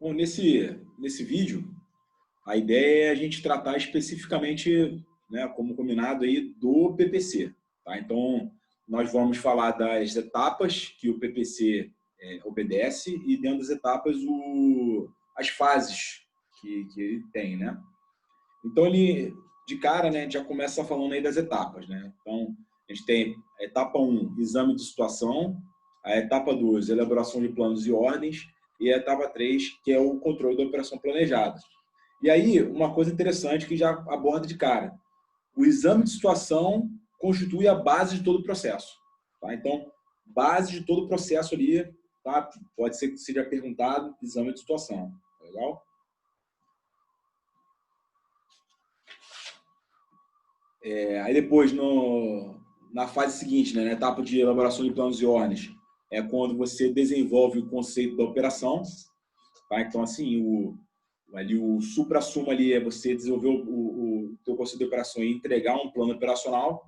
Bom, nesse vídeo, a ideia é a gente tratar especificamente, né, como combinado aí, do PPC. Tá? Então, nós vamos falar das etapas que o PPC obedece e, dentro das etapas, as fases que ele tem. Né? Então, ele, de cara, né, já começa falando aí das etapas. Né? Então, a gente tem a etapa 1, exame de situação, a etapa 2, elaboração de planos e ordens, e a etapa 3, que é o controle da operação planejada. E aí, uma coisa interessante que já aborda de cara. O exame de situação constitui a base de todo o processo. Tá? Então, base de todo o processo ali, tá? Pode ser que seja perguntado, exame de situação. Tá legal? Aí depois, na fase seguinte, né, na etapa de elaboração de planos e ordens, é quando você desenvolve o conceito da operação. Tá? Então, assim, o supra-sumo ali é você desenvolver o teu conceito de operação e entregar um plano operacional.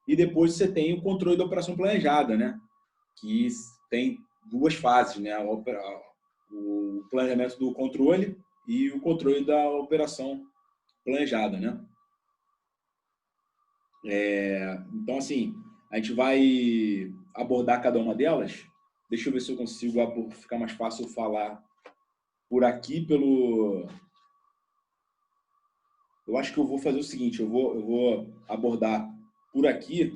E depois você tem o controle da operação planejada, né? Que tem duas fases, né? O planejamento do controle e o controle da operação planejada, né? Então, assim, a gente vai abordar cada uma delas. Deixa eu ver se eu consigo ficar mais fácil falar por aqui Eu acho que eu vou fazer o seguinte, eu vou abordar por aqui,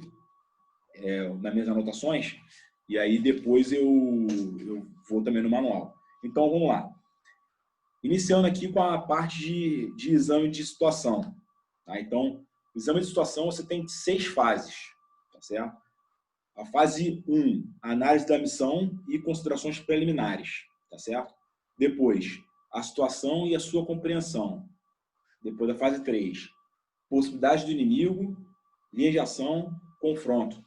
nas minhas anotações, e aí depois eu vou também no manual. Então, vamos lá. Iniciando aqui com a parte de exame de situação. Tá? Então, o exame de situação você tem 6 fases. Tá certo? A fase 1, análise da missão e considerações preliminares. Tá certo? Depois, a situação e a sua compreensão. Depois da fase 3, possibilidade do inimigo, linha de ação, confronto.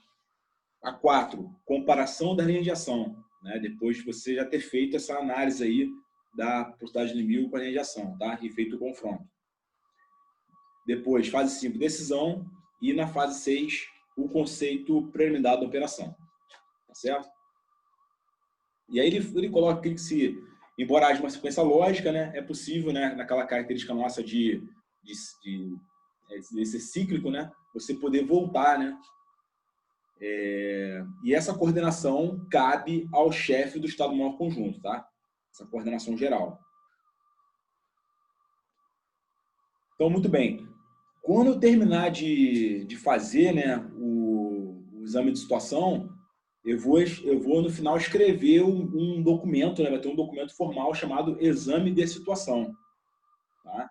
A 4, comparação da linha de ação. Né? Depois de você já ter feito essa análise aí da possibilidade do inimigo com a linha de ação, tá? E feito o confronto. Depois, fase 5, decisão. E na fase 6, o conceito preliminar da operação. Tá certo? E aí ele coloca aqui que embora haja uma sequência lógica, né, é possível, né, naquela característica nossa de ser cíclico, né, você poder voltar, né? E essa coordenação cabe ao chefe do Estado-Maior Conjunto, tá? Essa coordenação geral. Então, muito bem. Quando eu terminar de fazer, né, o exame de situação, eu vou no final escrever um documento, né, vai ter um documento formal chamado exame de situação. Tá?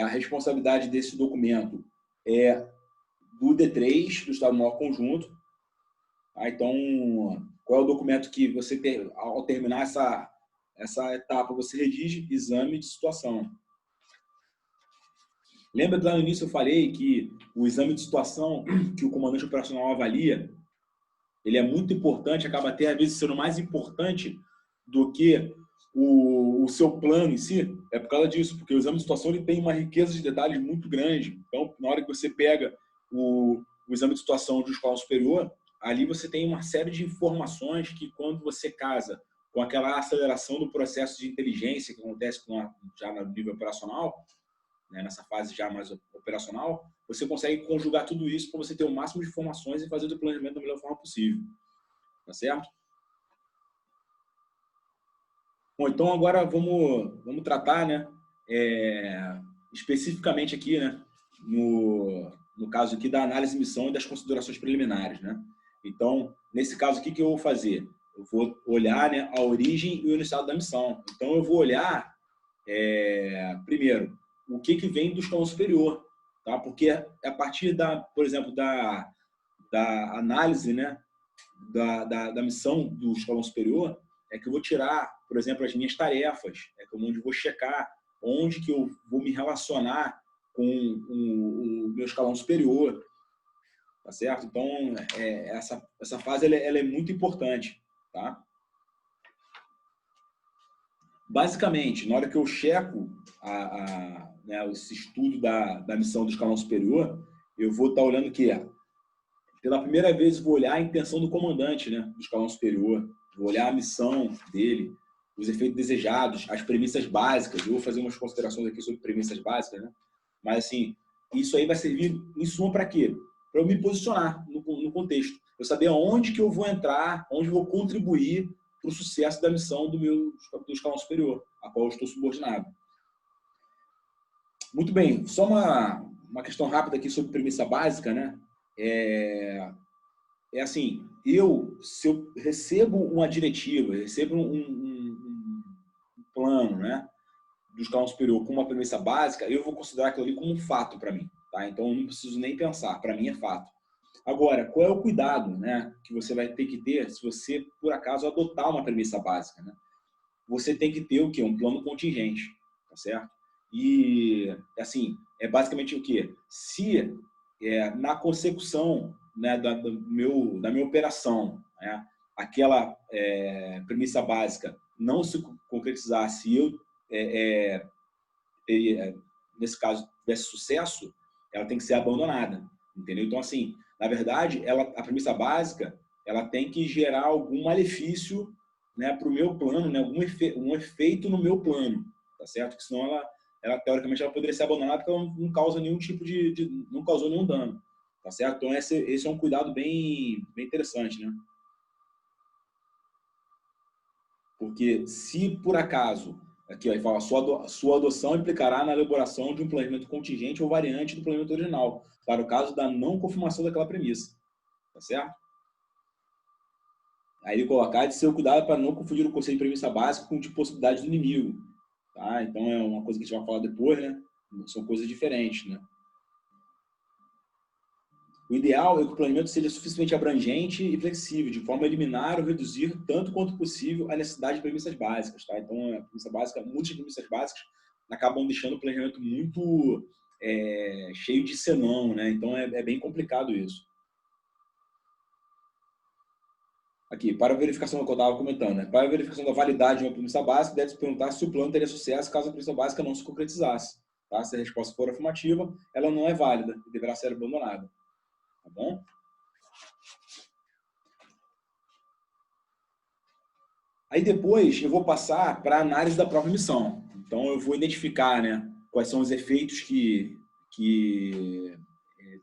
A responsabilidade desse documento é do D3, do Estado-Maior Conjunto. Tá? Então, qual é o documento que você, ao terminar essa etapa, você redige? Exame de situação. Lembra que lá no início eu falei que o exame de situação que o comandante operacional avalia, ele é muito importante, acaba até às vezes sendo mais importante do que o seu plano em si? É por causa disso, porque o exame de situação ele tem uma riqueza de detalhes muito grande. Então, na hora que você pega o exame de situação de escola superior, ali você tem uma série de informações que, quando você casa com aquela aceleração do processo de inteligência que acontece já no nível operacional, né, nessa fase já mais operacional, você consegue conjugar tudo isso para você ter o máximo de informações e fazer o planejamento da melhor forma possível. Tá certo? Bom, então agora vamos tratar, né, especificamente aqui, né, no caso aqui da análise de missão e das considerações preliminares, né? Então, nesse caso aqui, o que eu vou fazer? Eu vou olhar, né, a origem e o enunciado da missão. Então, eu vou olhar, primeiro, o que vem do escalão superior, tá? Porque a partir por exemplo, da análise, né, da missão do escalão superior, é que eu vou tirar, por exemplo, as minhas tarefas, onde eu vou checar onde que eu vou me relacionar com o meu escalão superior, tá certo? Então, essa fase ela é muito importante, tá? Basicamente, na hora que eu checo né, esse estudo da missão do escalão superior, eu vou estar olhando que pela primeira vez vou olhar a intenção do comandante, né, do escalão superior, vou olhar a missão dele, os efeitos desejados, as premissas básicas. Eu vou fazer umas considerações aqui sobre premissas básicas, né? Mas, assim, isso aí vai servir, em suma, para quê? Para eu me posicionar no contexto. Eu saber aonde que eu vou entrar, onde eu vou contribuir para o sucesso da missão do escalão superior, a qual eu estou subordinado. Muito bem, só uma questão rápida aqui sobre premissa básica, né? É assim, se eu recebo uma diretiva, recebo um plano, né, do escalão superior com uma premissa básica, eu vou considerar aquilo ali como um fato para mim, tá? Então eu não preciso nem pensar, para mim é fato. Agora, qual é o cuidado, né, que você vai ter que ter se você, por acaso, adotar uma premissa básica, né? Você tem que ter o quê? Um plano contingente, tá certo? E, assim, é basicamente o quê? Se na consecução, né, da minha operação, né, aquela premissa básica não se concretizasse e eu, nesse caso, tivesse sucesso, ela tem que ser abandonada, entendeu? Então, assim, na verdade, a premissa básica, ela tem que gerar algum malefício, né, para o meu plano, né, um efeito no meu plano, tá certo? Porque senão teoricamente, ela poderia ser abandonada porque ela não causa nenhum tipo não causou nenhum dano, tá certo? Então, esse é um cuidado bem interessante, né? Porque se, por acaso, aqui ó, ele fala, sua adoção implicará na elaboração de um planejamento contingente ou variante do planejamento original, para o caso da não confirmação daquela premissa, tá certo? Aí ele colocar de seu cuidado para não confundir o conceito de premissa básica com de possibilidade do inimigo, tá? Então é uma coisa que a gente vai falar depois, né? São coisas diferentes, né? O ideal é que o planejamento seja suficientemente abrangente e flexível, de forma a eliminar ou reduzir, tanto quanto possível, a necessidade de premissas básicas, tá? Então, a premissa básica, muitas premissas básicas acabam deixando o planejamento muito cheio de senão, né? Então, é bem complicado isso. Aqui, para a verificação do que eu estava comentando, né? Para a verificação da validade de uma premissa básica, deve-se perguntar se o plano teria sucesso caso a premissa básica não se concretizasse, tá? Se a resposta for afirmativa, ela não é válida e deverá ser abandonada, tá bom? Aí depois eu vou passar para a análise da própria missão. Então eu vou identificar, né, quais são os efeitos que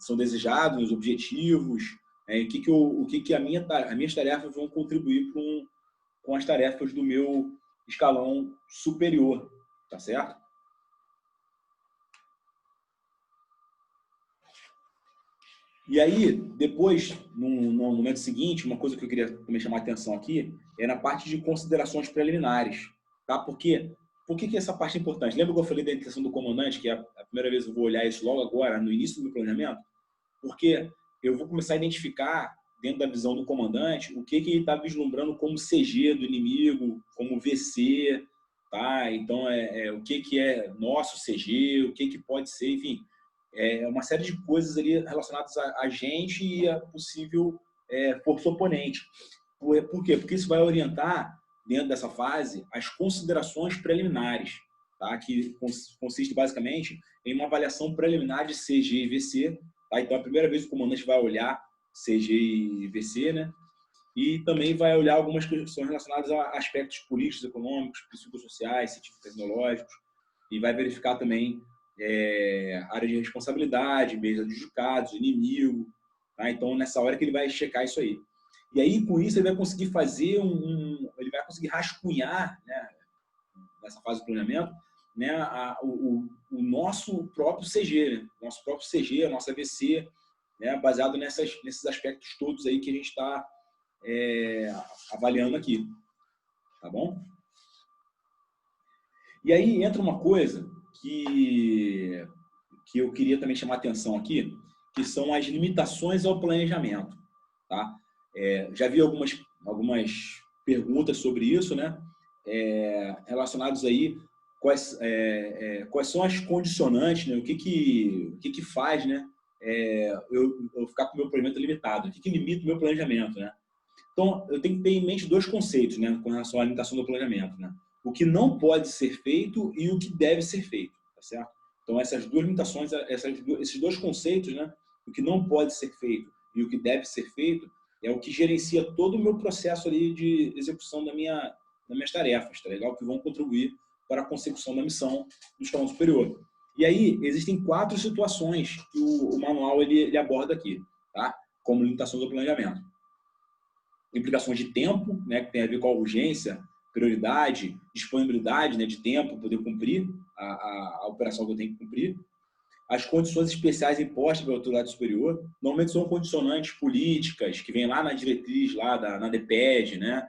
são desejados, os objetivos, o que as minhas tarefas vão contribuir com as tarefas do meu escalão superior, tá certo? E aí, depois, no momento seguinte, uma coisa que eu queria também chamar a atenção aqui é na parte de considerações preliminares, tá? Por que essa parte é importante? Lembra que eu falei da intenção do comandante, que é a primeira vez que eu vou olhar isso logo agora, no início do meu planejamento? Porque eu vou começar a identificar, dentro da visão do comandante, o que ele está vislumbrando como CG do inimigo, como VC, tá? Então, o que é nosso CG, o que pode ser, enfim, uma série de coisas ali relacionadas a gente e a possível força oponente. Por quê? Porque isso vai orientar, dentro dessa fase, as considerações preliminares, tá? Que consiste basicamente em uma avaliação preliminar de CG e VC. Tá? Então, a primeira vez que o comandante vai olhar CG e VC, né? E também vai olhar algumas questões relacionadas a aspectos políticos, econômicos, psicossociais, científicos, tecnológicos, e vai verificar também área de responsabilidade, bens adjudicados, inimigo. Tá? Então, nessa hora que ele vai checar isso aí. E aí, com isso, ele vai conseguir fazer ele vai conseguir rascunhar, né, nessa fase do planejamento, né, o nosso próprio CG, né? Nosso próprio CG, a nossa VC, né, baseado nesses aspectos todos aí que a gente está avaliando aqui. Tá bom? E aí entra uma coisa que eu queria também chamar a atenção aqui, que são as limitações ao planejamento. Tá? Já vi algumas perguntas sobre isso, né? Relacionados aí quais são as condicionantes, né? O que faz, né? Eu ficar com o meu planejamento limitado? O que limita o meu planejamento, né? Então, eu tenho que ter em mente dois conceitos, né, com relação à limitação do planejamento, né? O que não pode ser feito e o que deve ser feito, tá certo? Então, essas duas limitações, esses dois conceitos, né, o que não pode ser feito e o que deve ser feito, é o que gerencia todo o meu processo ali de execução da minha nas minhas tarefas, tá legal? Que vão contribuir para a consecução da missão do escalão superior. E aí, existem 4 situações que o manual ele aborda aqui, tá? Como limitações do planejamento. Implicações de tempo, né, que tem a ver com a urgência, prioridade, disponibilidade, né, de tempo, poder cumprir a operação que eu tenho que cumprir. As condições especiais impostas pela autoridade superior, normalmente são condicionantes políticas, que vêm lá na diretriz, lá na DPED, né?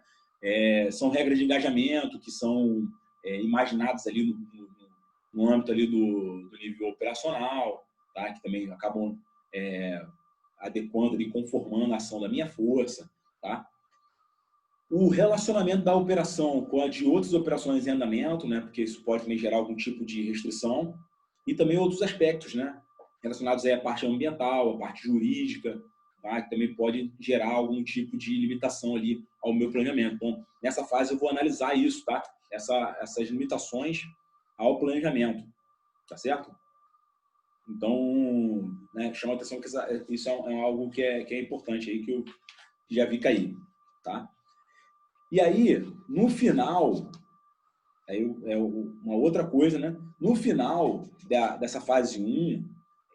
São regras de engajamento que são imaginadas ali no âmbito ali do nível operacional, tá? Que também acabam adequando e conformando a ação da minha força, tá? O relacionamento da operação com a de outras operações em andamento, né? Porque isso pode também gerar algum tipo de restrição, e também outros aspectos, né? Relacionados aí à parte ambiental, à parte jurídica, tá? Que também pode gerar algum tipo de limitação ali ao meu planejamento. Então, nessa fase eu vou analisar isso, tá? Essas limitações ao planejamento, tá certo? Então, né, chama a atenção que isso é algo que é importante aí, que eu já vi cair, tá? E aí, no final, uma outra coisa, né? No final dessa fase 1,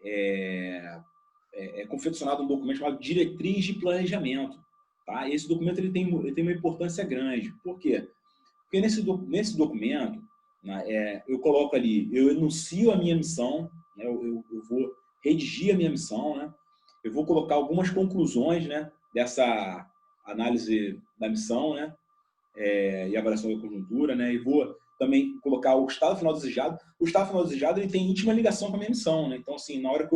é confeccionado um documento chamado Diretriz de Planejamento, tá? Esse documento ele tem uma importância grande. Por quê? Porque nesse documento, né, eu coloco ali, eu enuncio a minha missão, né? Eu vou redigir a minha missão, né? Eu vou colocar algumas conclusões, né, dessa análise da missão, né? E avaliação da conjuntura, né? E vou também colocar o estado final desejado. O estado final desejado ele tem íntima ligação com a minha missão, né? Então, assim, na hora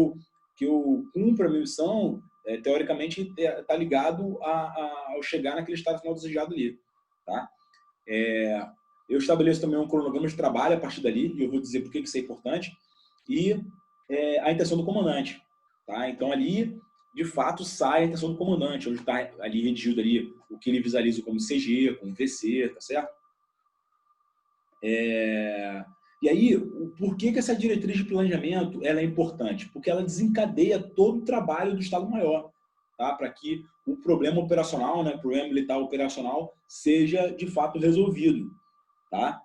que eu cumpro a minha missão, teoricamente está ligado ao chegar naquele estado final desejado ali, tá? Eu estabeleço também um cronograma de trabalho a partir dali, e eu vou dizer por que isso é importante, e a intenção do comandante, tá? Então, ali, de fato, sai a intenção do comandante, onde está ali redigido ali o que ele visualiza como CG, como VC, tá certo? E aí, por que essa diretriz de planejamento ela é importante? Porque ela desencadeia todo o trabalho do Estado-Maior, tá? Para que o problema operacional, né, o problema militar operacional, seja de fato resolvido, tá?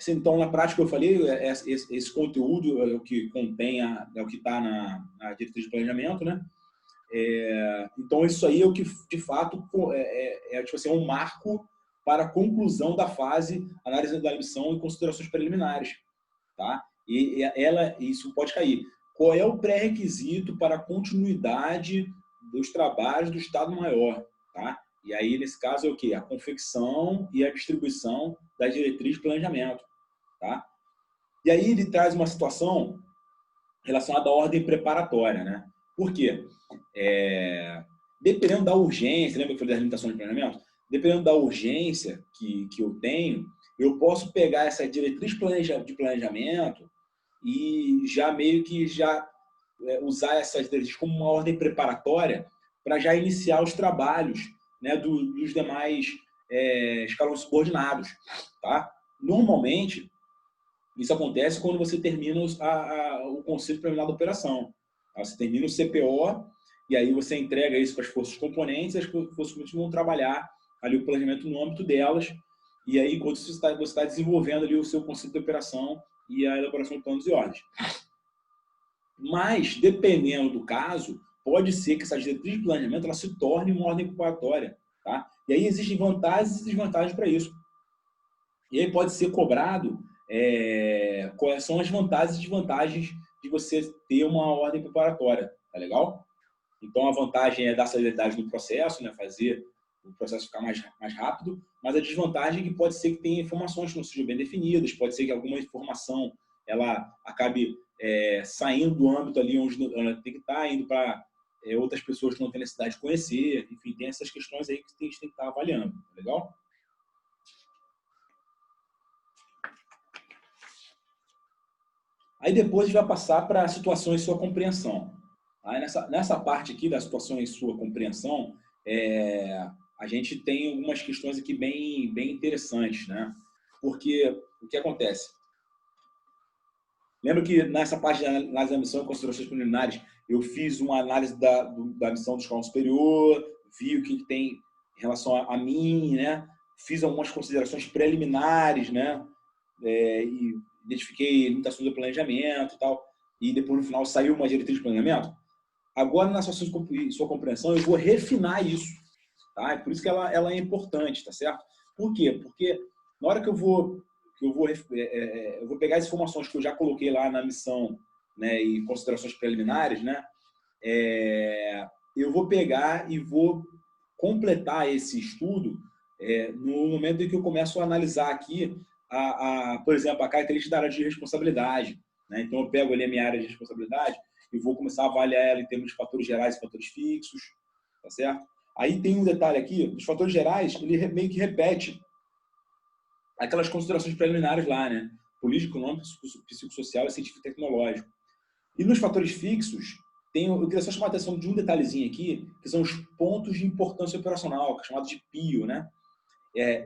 Então, na prática, eu falei, esse conteúdo é o que contém, é o que está na diretriz de planejamento, né? Então, isso aí é o que, de fato, tipo assim, um marco para a conclusão da fase análise da missão e considerações preliminares, tá? E isso pode cair. Qual é o pré-requisito para a continuidade dos trabalhos do Estado-Maior, tá? E aí, nesse caso, é o quê? A confecção e a distribuição da diretriz de planejamento, tá? E aí ele traz uma situação relacionada à ordem preparatória, né? Por quê? Dependendo da urgência, lembra que eu falei das limitações de planejamento? Dependendo da urgência que eu tenho, eu posso pegar essa diretriz de planejamento e já meio que usar essa diretriz como uma ordem preparatória para já iniciar os trabalhos, né, dos demais escalões subordinados, tá? Normalmente, isso acontece quando você termina o conceito preliminar da operação. Tá? Você termina o CPO e aí você entrega isso para as forças componentes, e as forças componentes vão trabalhar ali o planejamento no âmbito delas, e aí enquanto você está desenvolvendo ali o seu conceito de operação e a elaboração de planos e ordens. Mas, dependendo do caso, pode ser que essa diretriz de planejamento ela se torne uma ordem preparatória, tá? E aí existem vantagens e desvantagens para isso. E aí pode ser cobrado quais são as vantagens e desvantagens de você ter uma ordem preparatória, tá legal? Então, a vantagem é dar celeridade no processo, né? Fazer o processo ficar mais rápido, mas a desvantagem é que pode ser que tenha informações que não sejam bem definidas, pode ser que alguma informação ela acabe saindo do âmbito ali onde ela tem que estar, indo para outras pessoas que não têm necessidade de conhecer, enfim, tem essas questões aí que a gente tem que estar avaliando, tá legal? Aí depois a gente vai passar para situações de sua compreensão. Aí nessa parte aqui da situação em sua compreensão, a gente tem algumas questões aqui bem interessantes, né? Porque o que acontece? Lembra que nessa parte da análise da missão e considerações preliminares, eu fiz uma análise da missão do escalão superior, vi o que tem em relação a mim, né? Fiz algumas considerações preliminares, né? E identifiquei limitações do planejamento e tal, e depois no final saiu uma diretriz de planejamento. Agora, na sua compreensão, eu vou refinar isso, tá? É por isso que ela é importante, tá certo? Por quê? Porque na hora que eu vou pegar as informações que eu já coloquei lá na missão, né, e considerações preliminares, né, eu vou pegar e vou completar esse estudo no momento em que eu começo a analisar aqui, por exemplo, a característica da área de responsabilidade. Né? Então, eu pego ali a minha área de responsabilidade e vou começar a avaliar ela em termos de fatores gerais e fatores fixos, tá certo? Aí tem um detalhe aqui, os fatores gerais, ele meio que repete aquelas considerações preliminares lá, né? Político, econômico, psicossocial e científico e tecnológico. E nos fatores fixos, eu queria só chamar a atenção de um detalhezinho aqui, que são os pontos de importância operacional, que é chamado de PIO, né?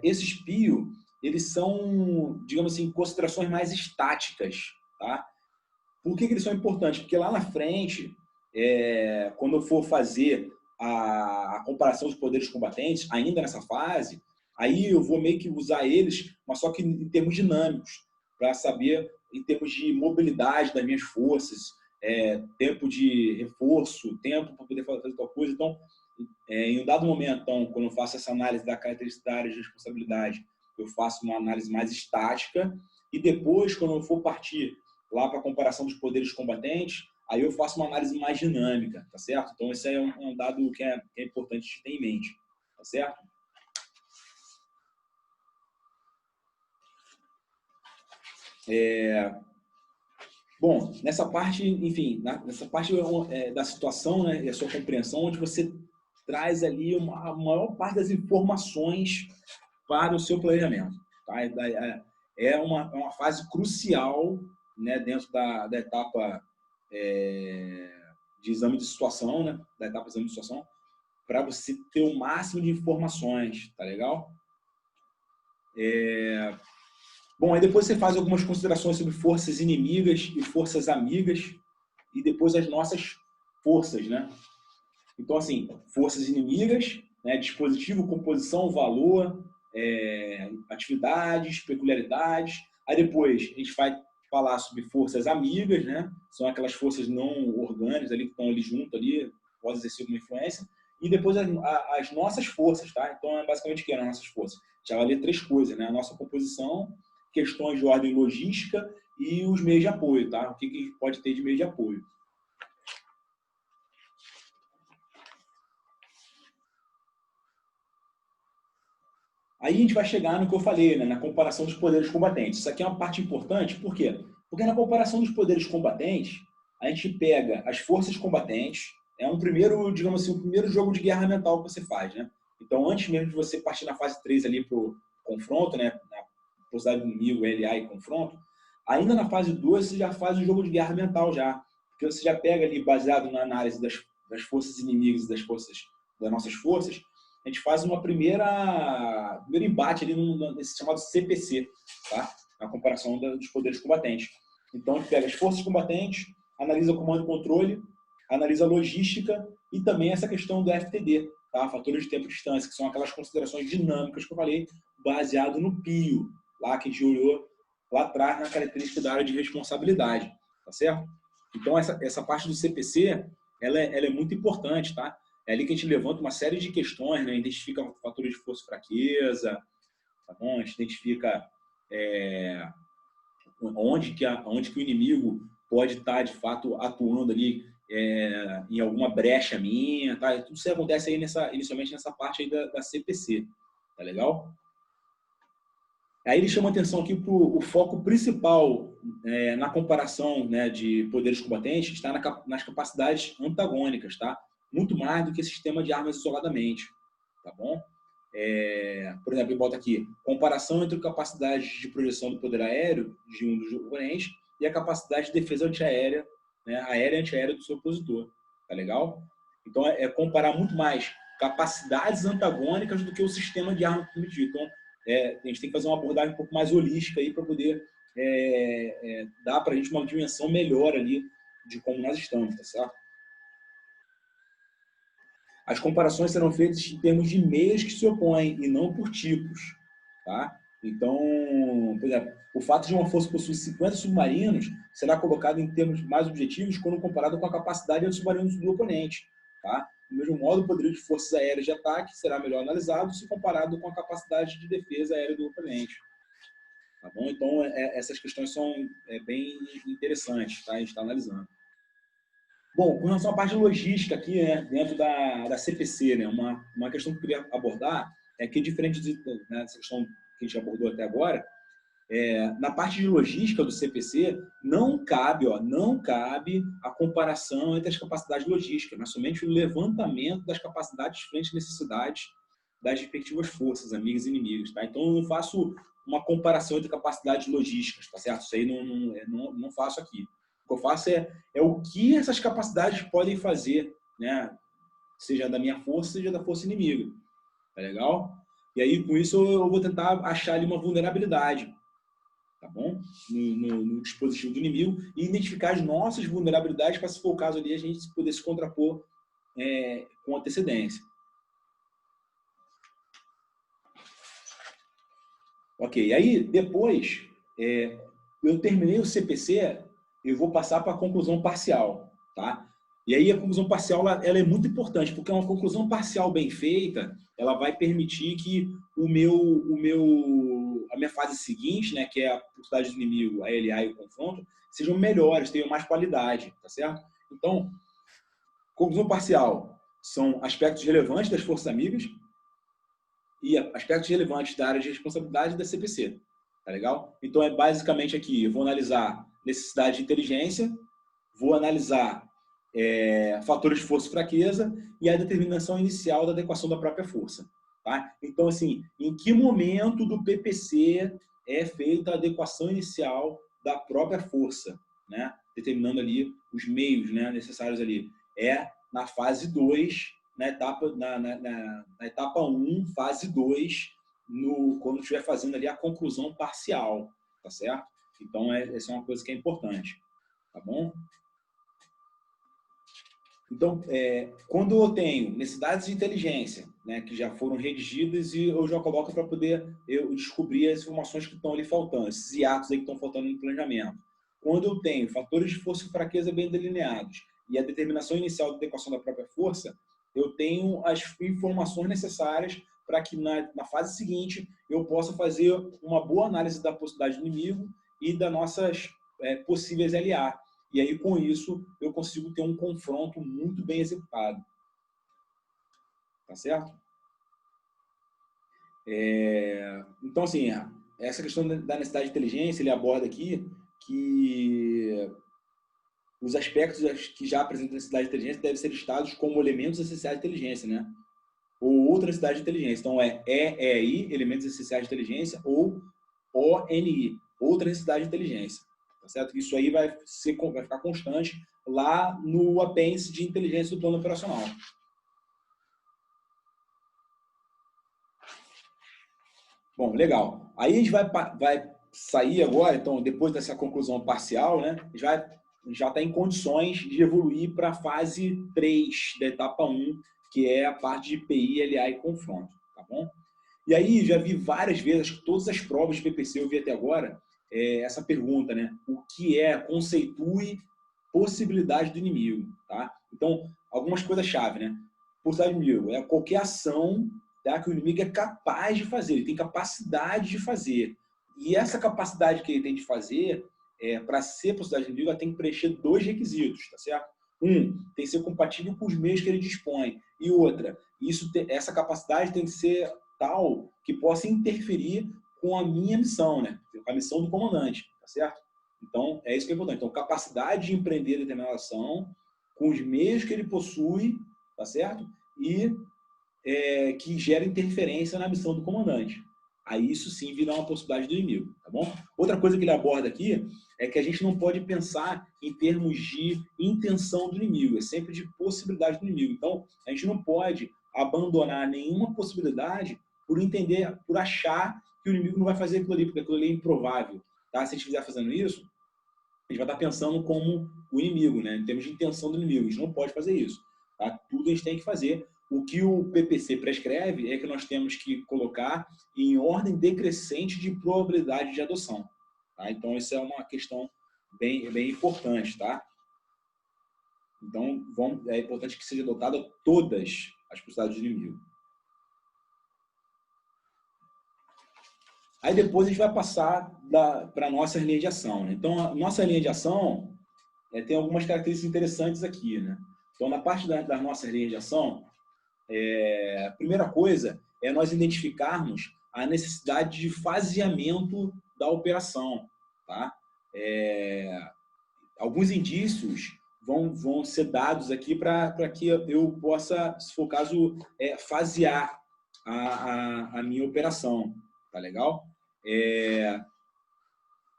Esses PIO, eles são, digamos assim, considerações mais estáticas, tá? Por que eles são importantes? Porque lá na frente, quando eu for fazer a comparação dos poderes combatentes, ainda nessa fase, aí eu vou meio que usar eles, mas só que em termos dinâmicos, para saber em termos de mobilidade das minhas forças, tempo de reforço, tempo para poder fazer tal coisa. Então, em um dado momento, então, quando eu faço essa análise da característica da área de responsabilidade, eu faço uma análise mais estática, e depois, quando eu for partir lá para a comparação dos poderes combatentes, aí eu faço uma análise mais dinâmica, tá certo? Então, esse é um dado que é importante ter em mente, tá certo? Bom, nessa parte, enfim, nessa parte da situação, né, e a sua compreensão, onde você traz ali a maior parte das informações para o seu planejamento. Tá? É uma fase crucial, né, dentro da etapa de exame de situação, né, da etapa de exame de situação, para você ter o máximo de informações, tá legal? Bom, aí depois você faz algumas considerações sobre forças inimigas e forças amigas, e depois as nossas forças, né? Então, assim, forças inimigas, né, dispositivo, composição, valor, atividades, peculiaridades. Aí depois a gente vai falar sobre forças amigas, né? São aquelas forças não orgânicas ali que estão ali junto ali, podem exercer alguma influência. E depois as nossas forças, tá? Então, basicamente, o que eram as nossas forças? Já vai ler 3 coisas, né? A nossa composição, questões de ordem logística e os meios de apoio, tá? O que a gente pode ter de meio de apoio. Aí a gente vai chegar no que eu falei, né, na comparação dos poderes combatentes. Isso aqui é uma parte importante, por quê? Porque na comparação dos poderes combatentes, a gente pega as forças combatentes, é um primeiro, digamos assim, um primeiro jogo de guerra mental que você faz, né? Então, antes mesmo de você partir na fase 3 ali para o confronto, né, na possibilidade do inimigo, LA e confronto, ainda na fase 2 você já faz o jogo de guerra mental já, porque você já pega ali, baseado na análise das forças inimigas e das nossas forças, a gente faz primeiro embate ali nesse chamado CPC, tá? Na comparação dos poderes combatentes. Então, a gente pega as forças combatentes, analisa o comando e controle, analisa a logística e também essa questão do FTD, tá? Fatores de tempo e distância, que são aquelas considerações dinâmicas que eu falei, baseado no PIO, lá que a gente olhou lá atrás na característica da área de responsabilidade, tá certo? Então, essa parte do CPC, ela é muito importante, tá? É ali que a gente levanta uma série de questões, né? Identifica fatores de força e fraqueza, tá bom? A gente identifica onde que o inimigo pode estar, de fato, atuando ali em alguma brecha minha, tá? Tudo isso acontece aí inicialmente nessa parte aí da CPC, tá legal? Aí ele chama atenção aqui para o foco principal na comparação, né, de poderes combatentes, está nas capacidades antagônicas, tá? Muito mais do que sistema de armas isoladamente, tá bom? Por exemplo, ele bota aqui, comparação entre a capacidade de projeção do poder aéreo de um dos oponentes e a capacidade de defesa antiaérea, né, aérea e antiaérea do seu opositor, tá legal? Então, comparar muito mais capacidades antagônicas do que o sistema de arma permitido. Então, a gente tem que fazer uma abordagem um pouco mais holística aí para poder dar para a gente uma dimensão melhor ali de como nós estamos, tá certo? As comparações serão feitas em termos de meios que se opõem e não por tipos, tá? Então, por exemplo, o fato de uma força possuir 50 submarinos será colocado em termos mais objetivos quando comparado com a capacidade dos submarinos do oponente, tá? Do mesmo modo, o poderio de forças aéreas de ataque será melhor analisado se comparado com a capacidade de defesa aérea do oponente. Tá bom? Então, essas questões são bem interessantes, tá? A gente está analisando. Bom, com relação à parte de logística aqui, né, dentro da CPC, né, uma questão que eu queria abordar é que, diferente dessa questão que a gente abordou até agora, na parte de logística do CPC, não cabe a comparação entre as capacidades logísticas, mas somente o levantamento das capacidades frente às necessidades das respectivas forças, amigas e inimigas. Tá? Então, eu não faço uma comparação entre capacidades logísticas, tá certo? Isso aí não faço aqui. O que eu faço é o que essas capacidades podem fazer, né? Seja da minha força, seja da força inimiga. Tá legal? E aí, com isso, eu vou tentar achar ali uma vulnerabilidade, tá bom? No dispositivo do inimigo e identificar as nossas vulnerabilidades para, se for o caso ali, a gente poder se contrapor com antecedência. Ok, aí depois eu terminei o CPC, eu vou passar para a conclusão parcial, tá? E aí a conclusão parcial ela é muito importante, porque uma conclusão parcial bem feita, ela vai permitir que a minha fase seguinte, né, que é a oportunidade do inimigo, a LA e o confronto, sejam melhores, tenham mais qualidade, tá certo? Então, conclusão parcial são aspectos relevantes das forças amigas e aspectos relevantes da área de responsabilidade da CPC, tá legal? Então, basicamente aqui, eu vou analisar necessidade de inteligência, vou analisar fatores de força e fraqueza e a determinação inicial da adequação da própria força. Tá? Então, assim, em que momento do PPC é feita a adequação inicial da própria força, né? Determinando ali os meios, né, necessários ali. É na fase 2, na etapa 1, fase 2, quando estiver fazendo ali a conclusão parcial, tá certo? Então, essa é uma coisa que é importante, tá bom? Então, quando eu tenho necessidades de inteligência, né, que já foram redigidas e eu já coloco para poder eu descobrir as informações que estão ali faltando, esses hiatos aí que estão faltando no planejamento. Quando eu tenho fatores de força e fraqueza bem delineados e a determinação inicial da adequação da própria força, eu tenho as informações necessárias para que na fase seguinte eu possa fazer uma boa análise da possibilidade do inimigo e das nossas possíveis LA. E aí, com isso, eu consigo ter um confronto muito bem executado. Tá certo? Então, assim, essa questão da necessidade de inteligência, ele aborda aqui que os aspectos que já apresentam necessidade de inteligência devem ser listados como elementos essenciais de inteligência, né? Ou outra necessidade de inteligência. Então, EEI, elementos essenciais de inteligência, ou ONI, outra necessidade de inteligência. Tá certo? Isso aí vai ficar constante lá no apêndice de inteligência do plano operacional. Bom, legal. Aí a gente vai sair agora, então, depois dessa conclusão parcial, né, já está em condições de evoluir para a fase 3 da etapa 1, que é a parte de PI, LA e confronto. Tá bom? E aí, já vi várias vezes, acho que todas as provas de PPC eu vi até agora, essa pergunta, né? O que conceitue possibilidade do inimigo, tá? Então, algumas coisas-chave, né? Possibilidade do inimigo é qualquer ação, tá, que o inimigo é capaz de fazer, ele tem capacidade de fazer. E essa capacidade que ele tem de fazer, para ser possibilidade do inimigo, ela tem que preencher 2 requisitos, tá certo? Um, tem que ser compatível com os meios que ele dispõe. E outra, essa capacidade tem que ser tal que possa interferir com a minha missão, né? Com a missão do comandante, tá certo? Então, é isso que é importante. Então, capacidade de empreender determinada ação com os meios que ele possui, tá certo? E que gera interferência na missão do comandante. Aí isso sim virá uma possibilidade do inimigo, tá bom? Outra coisa que ele aborda aqui é que a gente não pode pensar em termos de intenção do inimigo, é sempre de possibilidade do inimigo. Então, a gente não pode abandonar nenhuma possibilidade por achar que o inimigo não vai fazer aquilo ali, porque aquilo ali é improvável. Tá? Se a gente estiver fazendo isso, a gente vai estar pensando como o inimigo, né? Em termos de intenção do inimigo. A gente não pode fazer isso. Tá? Tudo a gente tem que fazer O que o PPC prescreve é que nós temos que colocar em ordem decrescente de probabilidade de adoção. Tá? Então, isso é uma questão bem importante. Tá? Então, é importante que seja adotada todas as possibilidades de inimigo. Aí depois a gente vai passar para a nossa linha de ação. Né? Então, a nossa linha de ação tem algumas características interessantes aqui. Né? Então, na parte da nossa linha de ação, a primeira coisa é nós identificarmos a necessidade de faseamento da operação. Tá? Alguns indícios vão ser dados aqui para que eu possa, se for o caso, fasear a minha operação. Tá legal?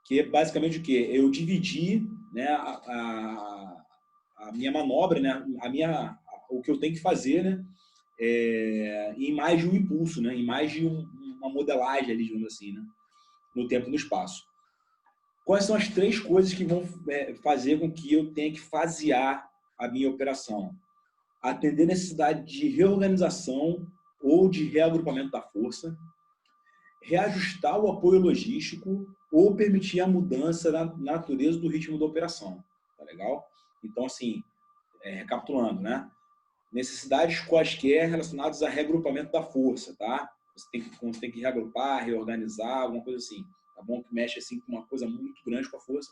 Que é basicamente o quê? Eu dividi, né, a minha manobra, né, o que eu tenho que fazer, né, em mais de um impulso, né, em mais de uma modelagem, ali, digamos assim, né, no tempo e no espaço. Quais são as 3 coisas que vão fazer com que eu tenha que fasear a minha operação? Atender necessidade de reorganização ou de reagrupamento da força, reajustar o apoio logístico ou permitir a mudança na natureza do ritmo da operação. Tá legal? Então, assim, recapitulando, né? Necessidades quaisquer relacionadas a reagrupamento da força, tá? Você tem que reagrupar, reorganizar, alguma coisa assim. Tá bom? Que mexe assim com uma coisa muito grande com a força.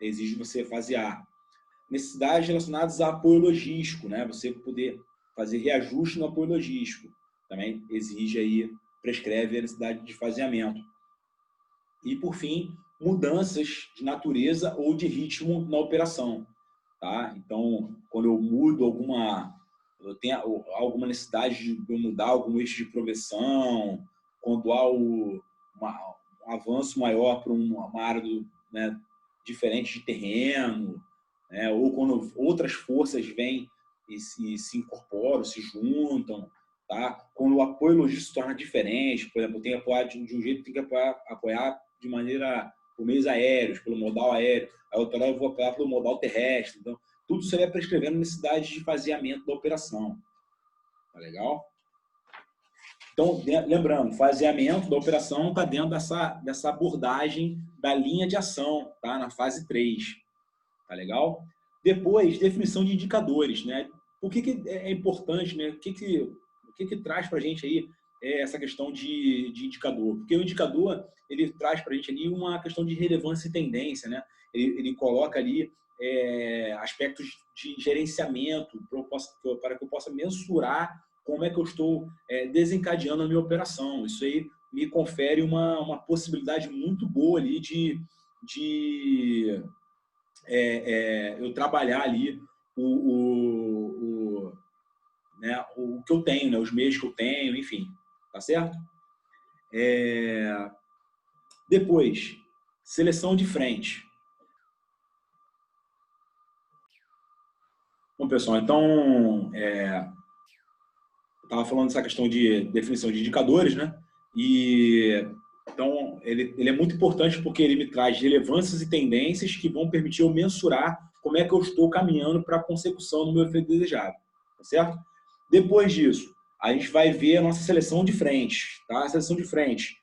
Exige você fasear. Necessidades relacionadas a apoio logístico, né? Você poder fazer reajuste no apoio logístico. Também exige aí, prescreve a necessidade de faseamento. E, por fim, mudanças de natureza ou de ritmo na operação. Tá? Então, quando eu mudo eu tenho alguma necessidade de mudar algum eixo de progressão, quando há um avanço maior para uma área né, diferente de terreno, né, ou quando outras forças vêm e se incorporam, se juntam, tá? Quando o apoio logístico se torna diferente, por exemplo, eu tenho que apoiar de um jeito, tem que apoiar de maneira por meios aéreos, pelo modal aéreo, a outra hora eu vou apoiar pelo modal terrestre. Então, tudo isso aí é prescrevendo necessidade de faseamento da operação. Tá legal? Então, lembrando, faseamento da operação está dentro dessa abordagem da linha de ação, tá? Na fase 3. Tá legal? Depois, definição de indicadores, né? Por que é importante, né? O que traz para a gente aí essa questão de indicador? Porque o indicador, ele traz para a gente ali uma questão de relevância e tendência, né? Ele coloca ali aspectos de gerenciamento para que eu possa mensurar como é que eu estou desencadeando a minha operação. Isso aí me confere uma possibilidade muito boa ali de eu trabalhar ali né, o que eu tenho, né, os meios que eu tenho, enfim, tá certo? Depois, seleção de frente. Bom, pessoal, então, eu estava falando dessa questão de definição de indicadores, né? Então, ele é muito importante porque ele me traz relevâncias e tendências que vão permitir eu mensurar como é que eu estou caminhando para a consecução do meu efeito desejado, tá certo? Depois disso, a gente vai ver a nossa seleção de frente, tá? A seleção de frente,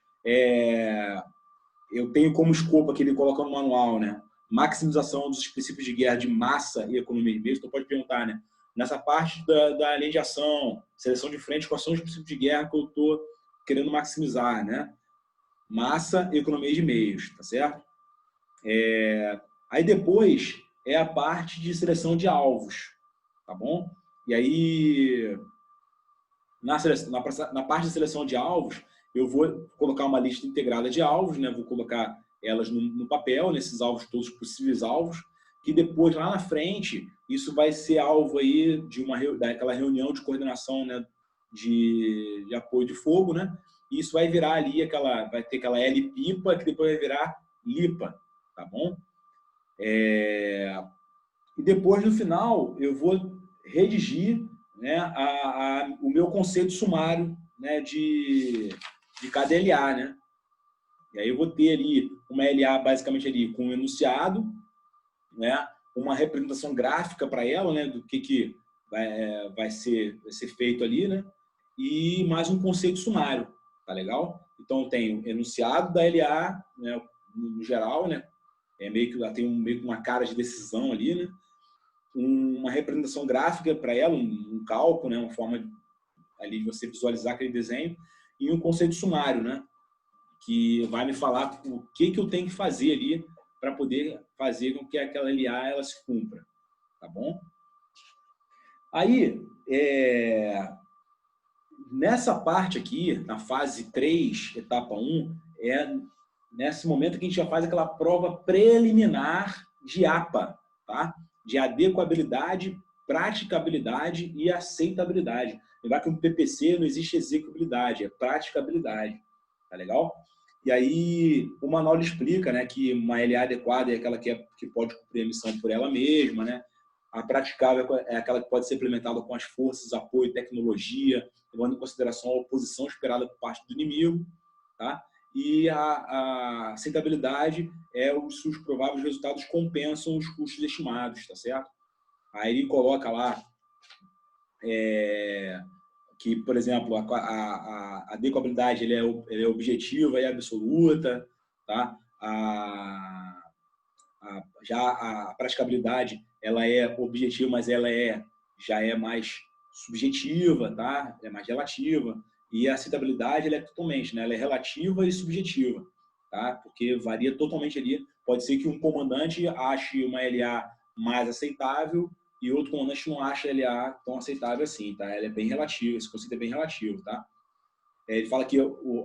eu tenho como escopo aqui, ele coloca no manual, né? Maximização dos princípios de guerra de massa e economia de meios. Então, pode perguntar, né? Nessa parte da linha de ação, seleção de frente, quais são os princípios de guerra que eu estou querendo maximizar, né? Massa e economia de meios, tá certo? Aí depois é a parte de seleção de alvos, tá bom? E aí, na parte de seleção de alvos, eu vou colocar uma lista integrada de alvos, né? Vou colocar elas no papel, nesses alvos, todos os possíveis alvos, que depois, lá na frente, isso vai ser alvo aí daquela reunião de coordenação, né? de apoio de fogo, né? E isso vai virar ali, vai ter aquela L-pipa, que depois vai virar lipa, tá bom? E depois, no final, eu vou redigir, né, o meu conceito sumário, né, de cada LA, né? E aí eu vou ter ali uma LA basicamente ali com um enunciado, né, uma representação gráfica para ela, né, do que vai ser feito ali, né? E mais um conceito sumário, tá legal? Então, eu tenho enunciado da LA, né, no geral, né? Meio que meio que uma cara de decisão ali, né? Uma representação gráfica para ela, um cálculo, né? Uma forma ali de você visualizar aquele desenho, e um conceito sumário, né? Que vai me falar o que eu tenho que fazer ali para poder fazer com que aquela LA ela se cumpra, tá bom? Aí, nessa parte aqui, na fase 3, etapa 1, nesse momento que a gente já faz aquela prova preliminar de APA, tá? De adequabilidade, praticabilidade e aceitabilidade. Lembrar que no PPC não existe execuibilidade, é praticabilidade, tá legal? E aí o manual explica, né, que uma LA adequada é aquela que pode cumprir a missão por ela mesma, né? A praticável é aquela que pode ser implementada com as forças, apoio, tecnologia, levando em consideração a oposição esperada por parte do inimigo, tá? E a aceitabilidade é se os prováveis resultados compensam os custos estimados, tá certo? Aí ele coloca lá que, por exemplo, a adequabilidade ele é objetiva e absoluta, tá? Já a praticabilidade ela é objetiva, mas ela já é mais subjetiva, tá? É mais relativa. E a aceitabilidade ela é totalmente, né? Ela é relativa e subjetiva, tá? Porque varia totalmente ali. Pode ser que um comandante ache uma LA mais aceitável e outro comandante não acha a LA tão aceitável assim, tá? Ela é bem relativa, esse conceito é bem relativo, tá? Ele fala que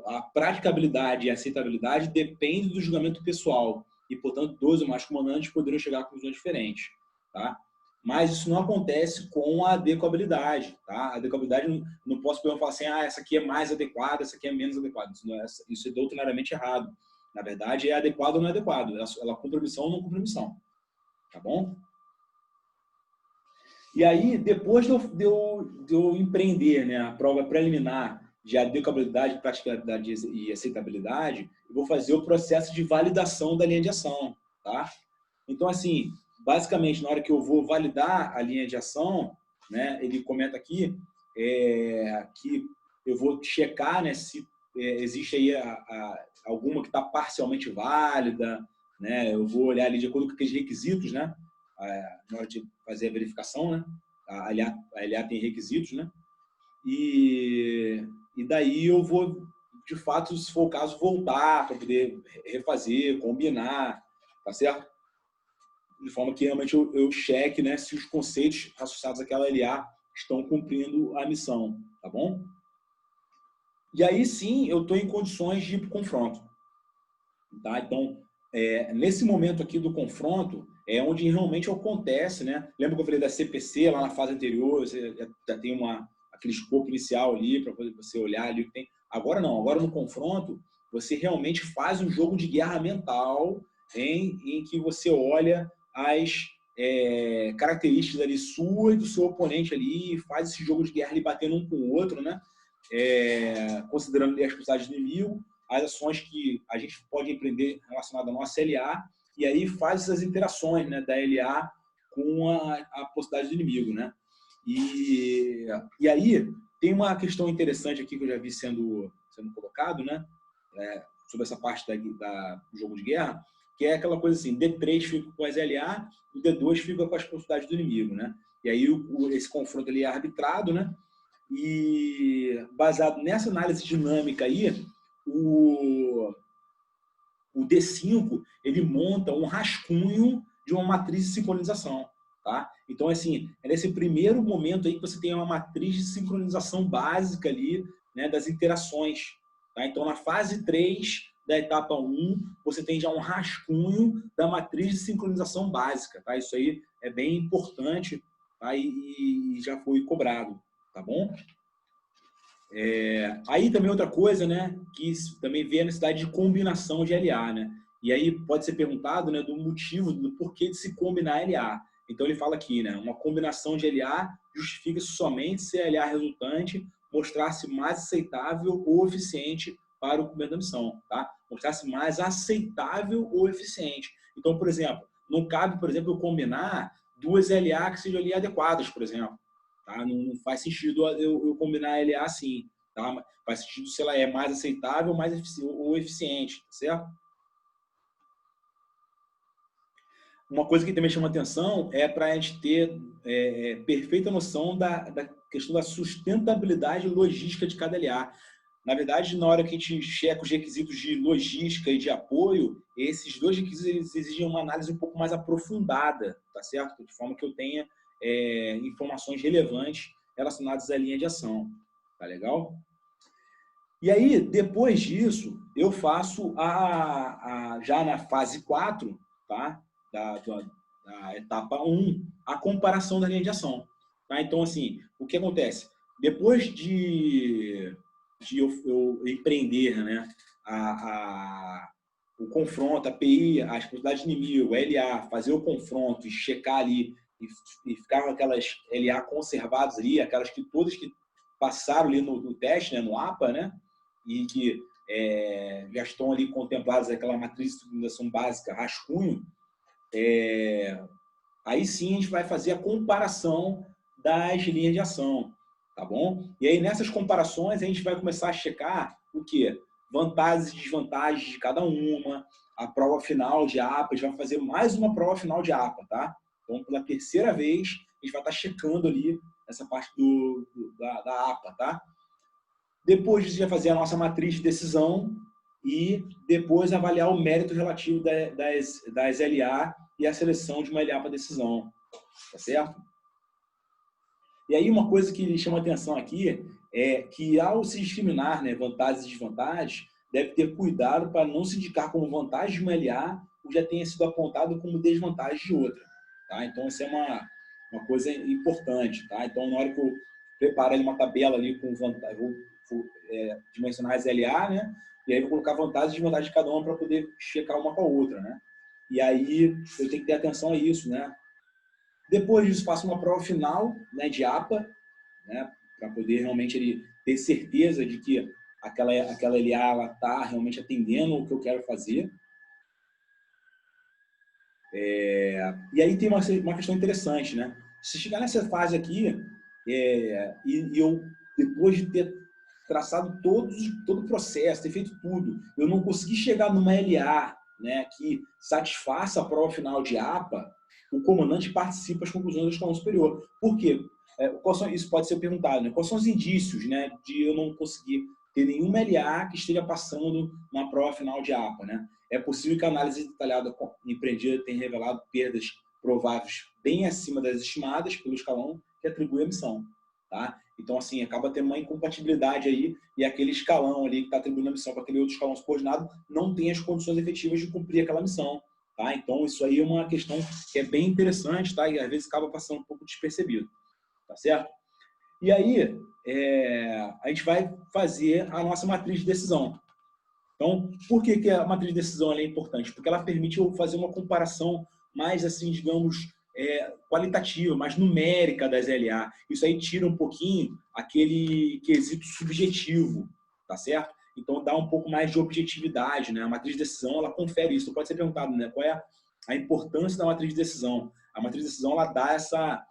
a praticabilidade e a aceitabilidade depende do julgamento pessoal e, portanto, dois ou mais comandantes poderiam chegar a conclusões diferentes, tá? Mas isso não acontece com a adequabilidade, tá? A adequabilidade, não posso falar assim, essa aqui é mais adequada, essa aqui é menos adequada. Isso é doutrinariamente errado. Na verdade, é adequado ou não é adequado. Ela cumpre a missão ou não cumpre a missão, tá bom? E aí, depois de eu empreender, né, a prova preliminar de adequabilidade, praticabilidade e aceitabilidade, eu vou fazer o processo de validação da linha de ação, tá? Então, assim, basicamente, na hora que eu vou validar a linha de ação, né, ele comenta aqui que eu vou checar, né, se existe aí alguma que está parcialmente válida, né? Eu vou olhar ali de acordo com aqueles requisitos, né? Na hora de fazer a verificação, né? A LA tem requisitos, né? E daí eu vou, de fato, se for o caso, voltar para poder refazer, combinar, tá certo? De forma que realmente eu cheque, né, se os conceitos associados àquela LA estão cumprindo a missão, tá bom? E aí sim eu estou em condições de ir para o confronto, tá? Então, nesse momento aqui do confronto, é onde realmente acontece, né? Lembra que eu falei da CPC lá na fase anterior, você já tem aquele escopo inicial ali para você olhar ali o que tem. Agora não, agora no confronto, você realmente faz um jogo de guerra mental em que você olha as características ali sua e do seu oponente ali, faz esse jogo de guerra ali batendo um com o outro, né? Considerando ali as possibilidades do inimigo, as ações que a gente pode empreender relacionadas à nossa LA, e aí faz essas interações, né, da LA com a possibilidade do inimigo, né? E aí tem uma questão interessante aqui que eu já vi sendo colocado, né, sobre essa parte do jogo de guerra, que é aquela coisa assim, D3 fica com as LA e D2 fica com as possibilidades do inimigo, né? E aí esse confronto ali é arbitrado, né? E baseado nessa análise dinâmica aí, o D5 ele monta um rascunho de uma matriz de sincronização, tá? Então, assim, é nesse primeiro momento aí que você tem uma matriz de sincronização básica ali, né, das interações, tá? Então, na fase 3 da etapa 1, você tem já um rascunho da matriz de sincronização básica, tá? Isso aí é bem importante, tá? E já foi cobrado, tá bom? Aí também outra coisa, né, que também vê a necessidade de combinação de LA, né? E aí pode ser perguntado, né, do motivo, do porquê de se combinar LA. Então ele fala aqui, né, uma combinação de LA justifica-se somente se a LA resultante mostrar-se mais aceitável ou eficiente para o cumprimento da missão, tá? Mostrar-se mais aceitável ou eficiente. Então, por exemplo, não cabe, por exemplo, eu combinar duas LA que sejam ali adequadas, por exemplo. Tá? Não faz sentido eu combinar a LA assim. Tá? Faz sentido se ela é mais aceitável ou eficiente, tá certo? Uma coisa que também chama atenção é para a gente ter perfeita noção da questão da sustentabilidade logística de cada LA. Na verdade, na hora que a gente checa os requisitos de logística e de apoio, esses dois requisitos eles exigem uma análise um pouco mais aprofundada, tá certo? De forma que eu tenha informações relevantes relacionadas à linha de ação. Tá legal? E aí, depois disso, eu faço já na fase 4, tá? Da etapa 1, a comparação da linha de ação. Tá? Então, assim, o que acontece? Depois de eu empreender, né, o confronto, a PI, as possibilidades de inimigo, a LA, fazer o confronto e checar ali, e ficar com aquelas LA conservadas ali, aquelas que todas que passaram ali no teste, né, no APA, né, e que já estão ali contempladas aquela matriz de estruturação básica, rascunho, aí sim a gente vai fazer a comparação das linhas de ação, tá bom? E aí nessas comparações a gente vai começar a checar o quê? Vantagens e desvantagens de cada uma, a prova final de APA, a gente vai fazer mais uma prova final de APA, tá? Então, pela terceira vez, a gente vai estar checando ali essa parte da APA, tá? Depois disso, a gente vai fazer a nossa matriz de decisão e depois avaliar o mérito relativo das LA e a seleção de uma LA para decisão, tá certo? E aí uma coisa que chama atenção aqui é que ao se discriminar, né, vantagens e desvantagens, deve ter cuidado para não se indicar como vantagem de uma LA ou já tenha sido apontado como desvantagem de outra, tá? Então isso é uma coisa importante, tá? Então na hora que eu preparo uma tabela ali com vantagem, vou dimensionar as LA, né? E aí vou colocar vantagens e desvantagens de cada uma para poder checar uma com a outra, né? E aí eu tenho que ter atenção a isso, né? Depois disso, faço uma prova final, né, de APA, né, para poder realmente ele ter certeza de que aquela LA está realmente atendendo o que eu quero fazer. E aí tem uma questão interessante, né? Se chegar nessa fase aqui, e eu, depois de ter traçado todo o processo, ter feito tudo, eu não consegui chegar numa LA, né, que satisfaça a prova final de APA, o comandante participa das conclusões do escalão superior. Por quê? Isso pode ser perguntado, né? Quais são os indícios, né, de eu não conseguir ter nenhuma LA que esteja passando na prova final de APA, né? É possível que a análise detalhada empreendida tenha revelado perdas prováveis bem acima das estimadas pelo escalão que atribui a missão, tá? Então, assim, acaba tendo uma incompatibilidade aí e aquele escalão ali que está atribuindo a missão para aquele outro escalão subordinado não tem as condições efetivas de cumprir aquela missão, tá? Então, isso aí é uma questão que é bem interessante, tá? E às vezes acaba passando um pouco despercebido, tá certo? E aí, a gente vai fazer a nossa matriz de decisão. Então, por que a matriz de decisão é importante? Porque ela permite eu fazer uma comparação mais, assim, digamos, qualitativa, mais numérica das LA. Isso aí tira um pouquinho aquele quesito subjetivo, tá certo? Então, dá um pouco mais de objetividade, né? A matriz de decisão, ela confere isso. Pode ser perguntado, né? Qual é a importância da matriz de decisão? A matriz de decisão, ela dá essa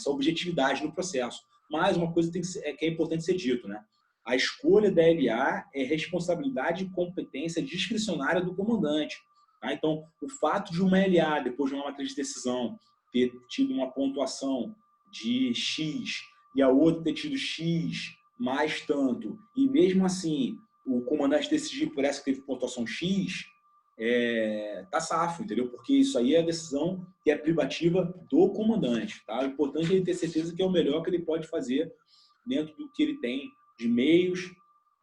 objetividade no processo. Mas uma coisa que é importante ser dito, né? A escolha da LA é responsabilidade e competência discricionária do comandante. Tá? Então, o fato de uma LA, depois de uma matriz de decisão, ter tido uma pontuação de X e a outra ter tido X mais tanto, e mesmo assim o comandante decidir por essa que teve pontuação X, tá safo, entendeu? Porque isso aí é a decisão que é privativa do comandante. Tá? O importante é ele ter certeza que é o melhor que ele pode fazer dentro do que ele tem de meios,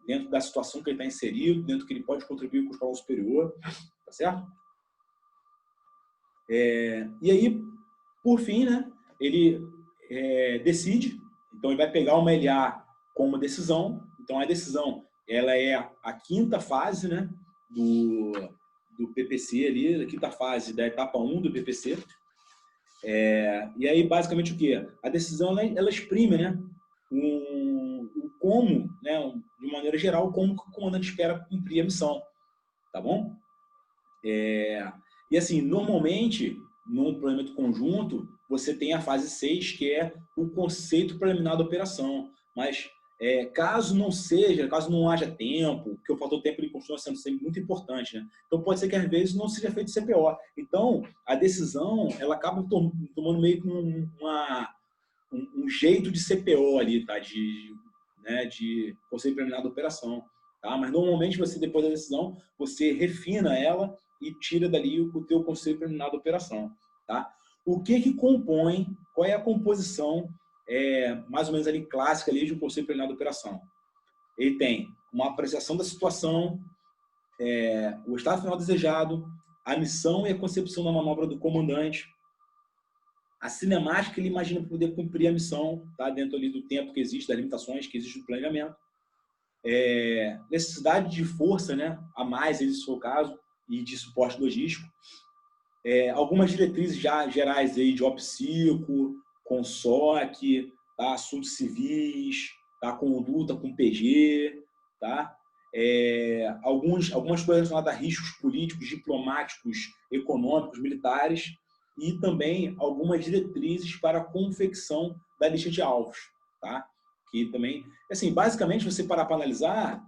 dentro da situação que ele está inserido, dentro do que ele pode contribuir com o escalão superior, tá certo? E aí, por fim, né, ele decide, então ele vai pegar uma LA como decisão, então a decisão ela é a quinta fase, né, do PPC ali, a quinta fase da etapa 1 do PPC, e aí basicamente o que? A decisão ela exprime, né, como, né, de maneira geral, como que o comandante espera cumprir a missão, tá bom? E assim, normalmente, num planejamento conjunto, você tem a fase 6, que é o conceito preliminar da operação. Mas caso não seja, caso não haja tempo, porque o fator tempo ele continua sendo sempre muito importante, né? Então pode ser que às vezes não seja feito CPO. Então a decisão ela acaba tomando meio que um jeito de CPO ali, tá? De conceito preliminar da operação, tá? Mas normalmente você depois da decisão você refina ela e tira dali o teu conceito preliminar da operação, tá? O que compõe? Qual é a composição mais ou menos ali clássica ali de um conceito preliminar da operação? Ele tem uma apreciação da situação, o estado final desejado, a missão e a concepção da manobra do comandante, a cinemática que ele imagina para poder cumprir a missão, tá? Dentro ali do tempo que existe, das limitações que existe no planejamento, necessidade de força, né? A mais, se for o caso, e de suporte logístico, algumas diretrizes já gerais aí de OPSICO, CONSOC, tá? Assuntos civis, tá? Conduta com PG, tá? Algumas coisas relacionadas a riscos políticos, diplomáticos, econômicos, militares, e também algumas diretrizes para a confecção da lista de alvos, tá? Que também, assim, basicamente, você parar para analisar,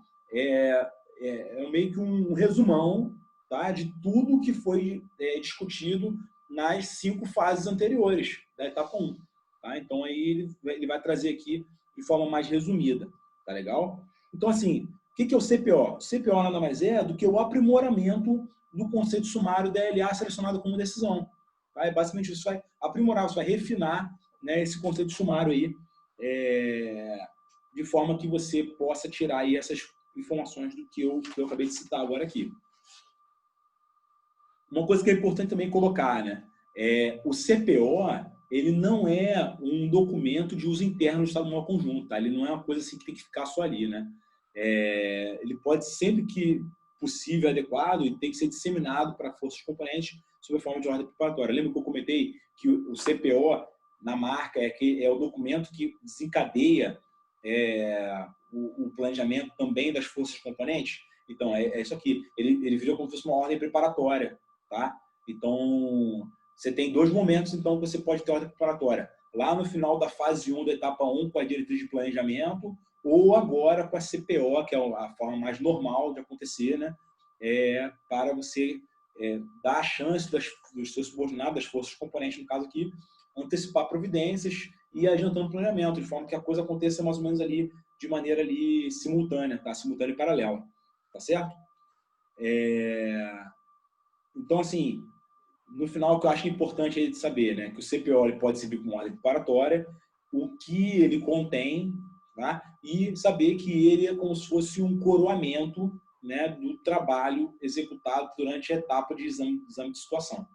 meio que um resumão, tá? De tudo que foi discutido nas 5 fases anteriores da etapa 1. Tá? Então, aí ele vai trazer aqui de forma mais resumida. Tá legal? Então, assim, o que é o CPO? O CPO nada mais é do que o aprimoramento do conceito sumário da LA selecionado como decisão. Tá? E basicamente, isso vai aprimorar, você vai refinar, né, esse conceito sumário aí, de forma que você possa tirar aí essas informações do que eu acabei de citar agora aqui. Uma coisa que é importante também colocar, né? O CPO, ele não é um documento de uso interno do Estado Maior Conjunto, tá? Ele não é uma coisa assim que tem que ficar só ali, né? Ele pode, sempre que possível, adequado, e tem que ser disseminado para forças componentes sob a forma de ordem preparatória. Lembra que eu comentei que o CPO, na marca, é o documento que desencadeia o planejamento também das forças componentes? Então, é isso aqui. Ele vira como se fosse uma ordem preparatória, tá? Então, você tem 2 momentos então, que você pode ter ordem preparatória. Lá no final da fase 1 da etapa 1, com a diretriz de planejamento, ou agora com a CPO, que é a forma mais normal de acontecer, né? Para você dar a chance dos seus subordinados, das forças componentes, no caso aqui, antecipar providências e adiantando o planejamento, de forma que a coisa aconteça mais ou menos ali de maneira ali simultânea, tá? Simultânea e paralela, tá certo? Então, assim, no final, o que eu acho importante é de saber, né, que o CPO ele pode servir como ordem preparatória, o que ele contém, tá? E saber que ele é como se fosse um coroamento, né, do trabalho executado durante a etapa de exame de situação,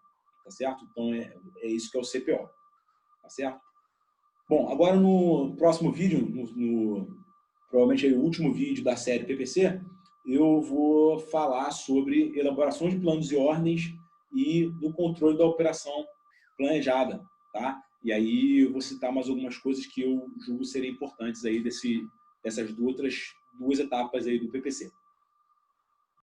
tá certo? Então, é isso que é o CPO, tá certo? Bom, agora no próximo vídeo, provavelmente o último vídeo da série PPC, eu vou falar sobre elaboração de planos e ordens e do controle da operação planejada, tá? E aí eu vou citar mais algumas coisas que eu julgo serem importantes aí dessas duas etapas aí do PPC.